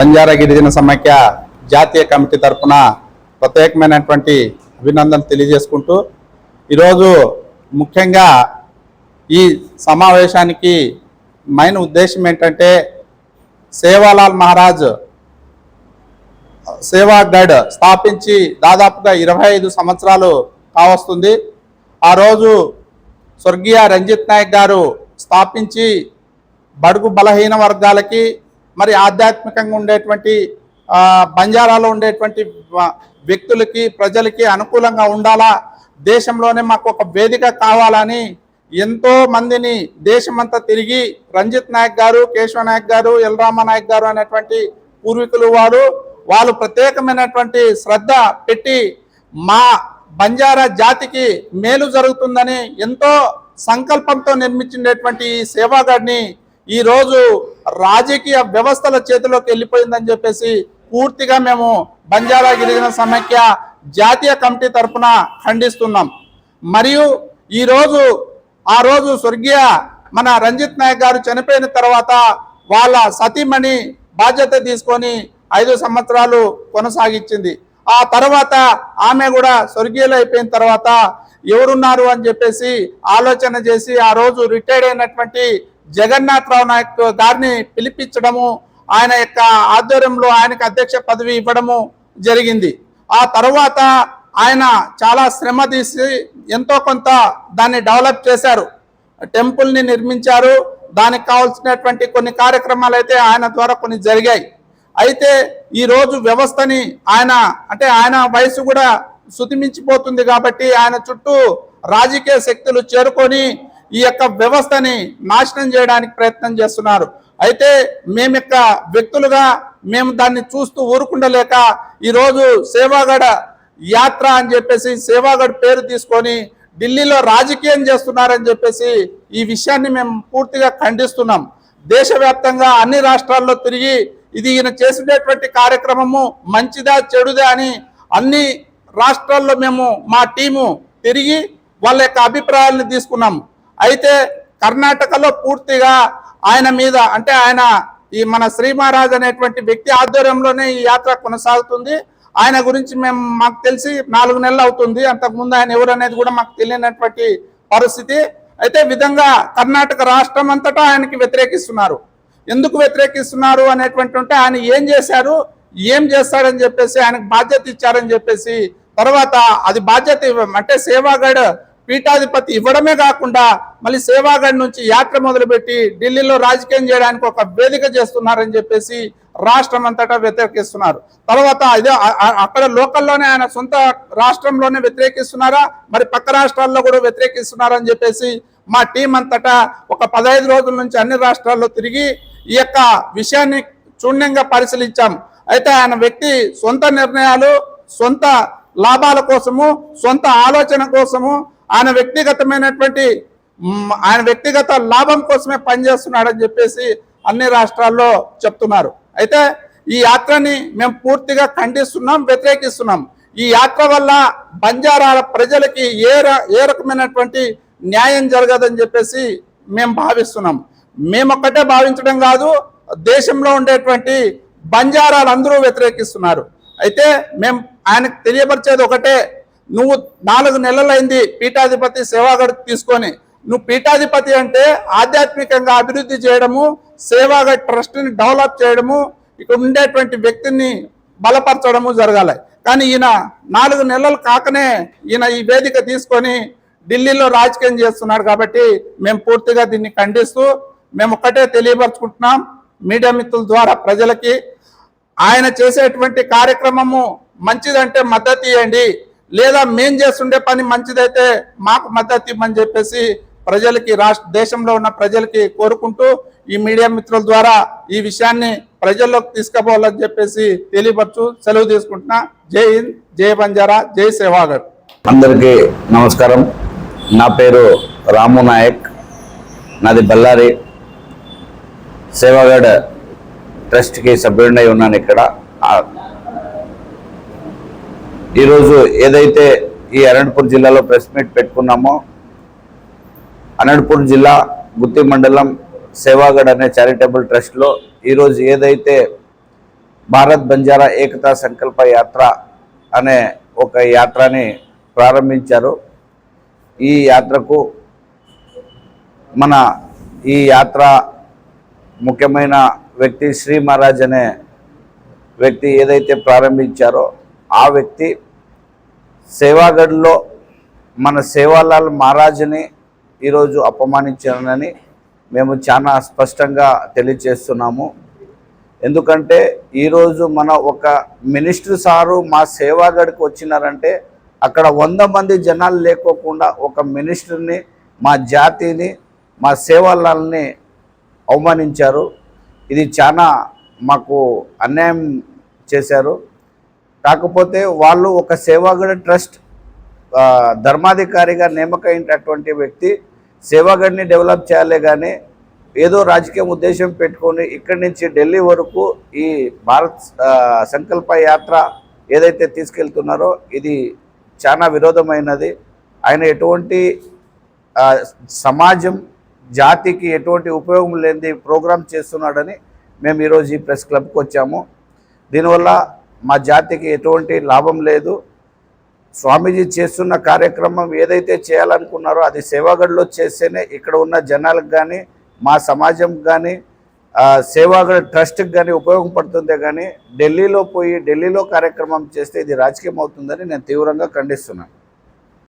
బంజారా గిరిజన సమైక్య జాతీయ కమిటీ తరఫున ప్రత్యేకమైనటువంటి అభినందనలు తెలియజేసుకుంటూ ఈరోజు ముఖ్యంగా ఈ సమావేశానికి మెయిన్ ఉద్దేశం ఏంటంటే సేవాలాల్ మహారాజ్ సేవాగఢ్ స్థాపించి దాదాపుగా 25 సంవత్సరాలు కావస్తుంది. ఆ రోజు స్వర్గీయ రంజిత్ నాయక్ గారు స్థాపించి బడుగు బలహీన వర్గాలకి మరి ఆధ్యాత్మికంగా ఉండేటువంటి బంజారాలో ఉండేటువంటి వ్యక్తులకి ప్రజలకి అనుకూలంగా ఉండాలా, దేశంలోనే మాకు ఒక వేదిక కావాలని ఎంతో మందిని దేశమంతా తిరిగి రంజిత్ నాయక్ గారు, కేశవ నాయక్ గారు, ఎల్రామ నాయక్ గారు అనేటువంటి పూర్వీకులు వాళ్ళు ప్రత్యేకమైనటువంటి శ్రద్ధ పెట్టి మా బంజారా జాతికి మేలు జరుగుతుందని ఎంతో సంకల్పంతో నిర్మించినటువంటి ఈ సేవాగఢ్ని ఈరోజు రాజకీయ వ్యవస్థల చేతిలోకి వెళ్ళిపోయిందని చెప్పేసి పూర్తిగా మేము బంజారా గిరిజన సమైక్య జాతీయ కమిటీ తరఫున ఖండిస్తున్నాం. మరియు ఆ రోజు స్వర్గీయ మన రంజిత్ నాయక్ గారు చనిపోయిన తర్వాత వాళ్ళ సతీమణి బాధ్యత తీసుకొని 5 సంవత్సరాలు కొనసాగించింది. ఆ తర్వాత ఆమె కూడా స్వర్గీయులు అయిపోయిన తర్వాత ఎవరున్నారు అని చెప్పేసి ఆలోచన చేసి ఆ రోజు రిటైర్డ్ అయినటువంటి జగన్నాథరావు నాయక్ గారిని పిలిపించడము, ఆయన యొక్క ఆధ్వర్యంలో ఆయనకు అధ్యక్ష పదవి ఇవ్వడము జరిగింది. ఆ తర్వాత ఆయన చాలా శ్రమ తీసి ఎంతో కొంత దాన్ని డెవలప్ చేశారు, టెంపుల్ని నిర్మించారు. దానికి కావాల్సినటువంటి కొన్ని కార్యక్రమాలు అయితే ఆయన ద్వారా కొన్ని జరిగాయి. అయితే ఈరోజు వ్యవస్థని ఆయన వయసు కూడా శుతిమించిపోతుంది కాబట్టి ఆయన చుట్టూ రాజకీయ శక్తులు చేరుకొని ఈ యొక్క వ్యవస్థని నాశనం చేయడానికి ప్రయత్నం చేస్తున్నారు. అయితే మేము యొక్క వ్యక్తులుగా మేము దాన్ని చూస్తూ ఊరుకుండలేక ఈరోజు సేవాగఢ్ యాత్ర అని చెప్పేసి సేవాగఢ్ పేరు తీసుకొని ఢిల్లీలో రాజకీయం చేస్తున్నారని చెప్పేసి ఈ విషయాన్ని మేము పూర్తిగా ఖండిస్తున్నాం. దేశవ్యాప్తంగా అన్ని రాష్ట్రాల్లో తిరిగి ఇది ఈయన చేసినటువంటి కార్యక్రమము మంచిదా చెడుదా అని అన్ని రాష్ట్రాల్లో మేము మా టీము తిరిగి వాళ్ళ యొక్క అభిప్రాయాలను తీసుకున్నాము. అయితే కర్ణాటకలో పూర్తిగా ఆయన మీద ఆయన ఈ మన శ్రీ మహారాజ్ అనేటువంటి వ్యక్తి ఆధ్వర్యంలోనే ఈ యాత్ర కొనసాగుతుంది. ఆయన గురించి మాకు తెలిసి 4 నెలలు అవుతుంది. అంతకుముందు ఆయన ఎవరు అనేది కూడా మాకు తెలియనటువంటి పరిస్థితి. అయితే విధంగా కర్ణాటక రాష్ట్రం అంతటా ఆయనకి వ్యతిరేకిస్తున్నారు. ఎందుకు వ్యతిరేకిస్తున్నారు అనేటువంటి ఆయన ఏం చేశారు, ఏం చేస్తాడని చెప్పేసి ఆయనకు బాధ్యత ఇచ్చారని చెప్పేసి తర్వాత అది బాధ్యత సేవాగఢ్ పీఠాధిపతి ఇవ్వడమే కాకుండా మళ్ళీ సేవాగఢ్ నుంచి యాత్ర మొదలుపెట్టి ఢిల్లీలో రాజకీయం చేయడానికి ఒక వేదిక చేస్తున్నారని చెప్పేసి రాష్ట్రం అంతటా వ్యతిరేకిస్తున్నారు. తర్వాత అక్కడ లోకల్లోనే ఆయన సొంత రాష్ట్రంలోనే వ్యతిరేకిస్తున్నారా, మరి పక్క రాష్ట్రాల్లో కూడా వ్యతిరేకిస్తున్నారని చెప్పేసి మా టీం అంతటా ఒక 15 రోజుల నుంచి అన్ని రాష్ట్రాల్లో తిరిగి ఈ యొక్క విషయాన్ని క్షుణ్ణంగా పరిశీలించాం. అయితే ఆయన వ్యక్తి సొంత నిర్ణయాలు, సొంత లాభాల కోసము, సొంత ఆలోచన కోసము, ఆయన వ్యక్తిగత లాభం కోసమే పనిచేస్తున్నాడని చెప్పేసి అన్ని రాష్ట్రాల్లో చెప్తున్నారు. అయితే ఈ యాత్రని మేము పూర్తిగా ఖండిస్తున్నాం, వ్యతిరేకిస్తున్నాం. ఈ యాత్ర వల్ల బంజారాల ప్రజలకి ఏ రకమైనటువంటి న్యాయం జరగదని చెప్పేసి మేము భావిస్తున్నాం. మేమొక్కటే భావించడం కాదు, దేశంలో ఉండేటువంటి బంజారాలు అందరూ వ్యతిరేకిస్తున్నారు. అయితే మేము ఆయనకు తెలియపరిచేది ఒకటే, నువ్వు 4 నెలలైంది పీఠాధిపతి సేవాగఢ్ తీసుకొని, నువ్వు పీఠాధిపతి అంటే ఆధ్యాత్మికంగా అభివృద్ధి చేయడము, సేవాగఢ్ ట్రస్ట్ని డెవలప్ చేయడము, ఇక్కడ ఉండేటువంటి వ్యక్తిని బలపరచడము జరగాలి. కానీ ఈయన 4 నెలలు కాకనే ఈయన ఈ వేదిక తీసుకొని ఢిల్లీలో రాజకీయం చేస్తున్నాడు. కాబట్టి మేము పూర్తిగా దీన్ని ఖండిస్తూ మేము ఒక్కటే తెలియపరుచుకుంటున్నాం మీడియా మిత్రుల ద్వారా ప్రజలకి, ఆయన చేసేటువంటి కార్యక్రమము మంచిదంటే మద్దతు ఇవ్వండి, లేదా మేం చేస్తుండే పని మంచిదైతే మాకు మద్దతు ఇవ్వమని చెప్పేసి ప్రజలకి, దేశంలో ఉన్న ప్రజలకి కోరుకుంటూ ఈ మీడియా మిత్రుల ద్వారా ఈ విషయాన్ని ప్రజల్లోకి తీసుకుపోవాలని చెప్పేసి తెలియపరచు సెలవు తీసుకుంటున్నా. జై హింద్, జై బంజారా, జై సేవాగఢ్. అందరికీ నమస్కారం. నా పేరు రాము నాయక్, నాది బళ్ళారి. సేవాగఢ్ ట్రస్ట్కి సభ్యుడినై ఉన్నాను. ఇక్కడ ఈరోజు ఏదైతే ఈ అనంతపూర్ జిల్లాలో ప్రెస్ మీట్ పెట్టుకున్నామో, అనంతపూర్ జిల్లా గుత్తి మండలం సేవాగఢ్ అనే చారిటబుల్ ట్రస్ట్లో ఈరోజు ఏదైతే భారత్ బంజారా ఏకతా సంకల్ప యాత్ర అనే ఒక యాత్రని ప్రారంభించారు. ఈ యాత్రకు ఈ యాత్ర ముఖ్యమైన వ్యక్తి శ్రీ మహారాజ్ అనే వ్యక్తి ఏదైతే ప్రారంభించారో ఆ వ్యక్తి సేవాగఢ్లో మన సేవాలాల్ మహారాజ్ని ఈరోజు అపమానించారని మేము చాలా స్పష్టంగా తెలియజేస్తున్నాము. ఎందుకంటే ఈరోజు మన ఒక మినిస్టర్ సారు మా సేవాగఢ్కి వచ్చినారంటే అక్కడ 100 మంది జనాలు లేకోకుండా ఒక మినిస్టర్ని, మా జాతిని, మా సేవాలాల్ని అవమానించారు. ఇది చాలా మాకు అన్యాయం చేశారు. కాకపోతే వాళ్ళు ఒక సేవాగఢ్ ట్రస్ట్ ధర్మాధికారిగా నియమకైనటువంటి వ్యక్తి సేవాగఢ్ని డెవలప్ చేయాలి కానీ ఏదో రాజకీయ ఉద్దేశం పెట్టుకొని ఇక్కడి నుంచి ఢిల్లీ వరకు ఈ భారత్ సంకల్ప యాత్ర ఏదైతే తీసుకెళ్తున్నారో ఇది చాలా విరోధమైనది. ఆయన ఎటువంటి సమాజం జాతికి ఎటువంటి ఉపయోగం లేనిది ప్రోగ్రాం చేస్తున్నాడని మేము ఈరోజు ఈ ప్రెస్ క్లబ్కి వచ్చాము. దీనివల్ల మా జాతికి ఎటువంటి లాభం లేదు. స్వామీజీ చేస్తున్న కార్యక్రమం ఏదైతే చేయాలనుకున్నారో అది సేవాగఢ్లో చేస్తేనే ఇక్కడ ఉన్న జనాలకు కానీ మా సమాజం కానీ సేవాగఢ్ ట్రస్ట్కి కానీ ఉపయోగపడుతుందే కానీ ఢిల్లీలో కార్యక్రమం చేస్తే ఇది రాజకీయం అవుతుందని నేను తీవ్రంగా ఖండిస్తున్నాను.